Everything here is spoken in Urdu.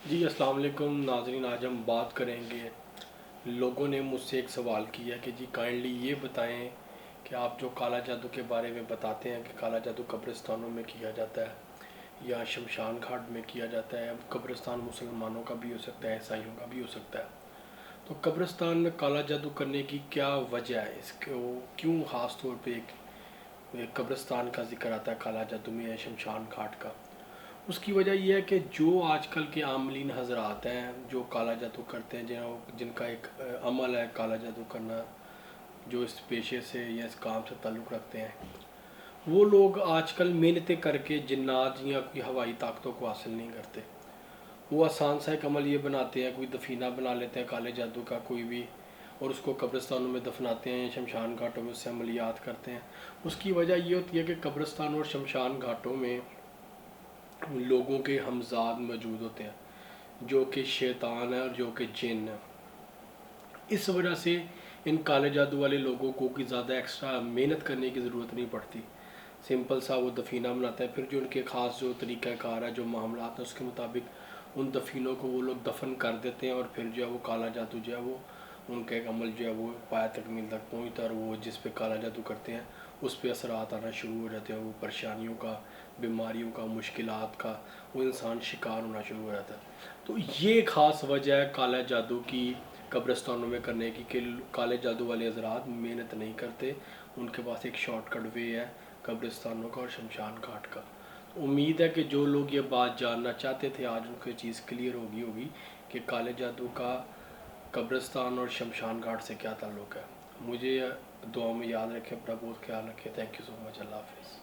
جی السلام علیکم ناظرین، آج ہم بات کریں گے. لوگوں نے مجھ سے ایک سوال کیا کہ جی کائنڈلی یہ بتائیں کہ آپ جو کالا جادو کے بارے میں بتاتے ہیں کہ کالا جادو قبرستانوں میں کیا جاتا ہے یا شمشان گھاٹ میں کیا جاتا ہے. اب قبرستان مسلمانوں کا بھی ہو سکتا ہے، عیسائیوں کا بھی ہو سکتا ہے. تو قبرستان میں کالا جادو کرنے کی کیا وجہ ہے؟ اس کو کیوں خاص طور پہ ایک قبرستان کا ذکر آتا ہے کالا جادو میں یا شمشان گھاٹ کا؟ اس کی وجہ یہ ہے کہ جو آج کل کے عاملین حضرات ہیں جو کالا جادو کرتے ہیں، جن کا ایک عمل ہے کالا جادو کرنا، جو اس پیشے سے یا اس کام سے تعلق رکھتے ہیں، وہ لوگ آج کل محنتیں کر کے جنات یا کوئی ہوائی طاقتوں کو حاصل نہیں کرتے. وہ آسان سا ایک عمل یہ بناتے ہیں، کوئی دفینہ بنا لیتے ہیں کالے جادو کا کوئی بھی، اور اس کو قبرستانوں میں دفناتے ہیں یا شمشان گھاٹوں میں اس سے عملیات کرتے ہیں. اس کی وجہ یہ ہوتی ہے کہ قبرستان اور شمشان گھاٹوں میں لوگوں کے ہمزاد موجود ہوتے ہیں جو کہ شیطان ہے اور جو کہ جن ہے. اس وجہ سے ان کالے جادو والے لوگوں کو کوئی زیادہ ایکسٹرا محنت کرنے کی ضرورت نہیں پڑتی. سمپل سا وہ دفینہ بناتا ہے، پھر جو ان کے خاص جو طریقہ کار ہے، جو معاملات ہیں، اس کے مطابق ان دفینوں کو وہ لوگ دفن کر دیتے ہیں، اور پھر جو ہے وہ کالا جادو جو ہے وہ ان کا ایک عمل جو ہے وہ پایا تکمیل تک پہنچتا ہے، اور وہ جس پہ کالا جادو کرتے ہیں اس پہ اثرات آنا شروع ہو جاتے ہیں. وہ پریشانیوں کا، بیماریوں کا، مشکلات کا وہ انسان شکار ہونا شروع ہو جاتا ہے. تو یہ خاص وجہ ہے کالا جادو کی قبرستانوں میں کرنے کی کہ کالے جادو والے حضرات محنت نہیں کرتے. ان کے پاس ایک شارٹ کٹ وے ہے قبرستانوں کا اور شمشان گھاٹ کا. امید ہے کہ جو لوگ یہ بات جاننا چاہتے تھے آج ان کو یہ چیز کلیئر ہوگی کہ کالے جادو کا قبرستان اور شمشان گھاٹ سے کیا تعلق ہے. مجھے دعا میں یاد رکھیں، اپنا بہت خیال رکھیں. تھینک یو سو مچ. اللہ حافظ.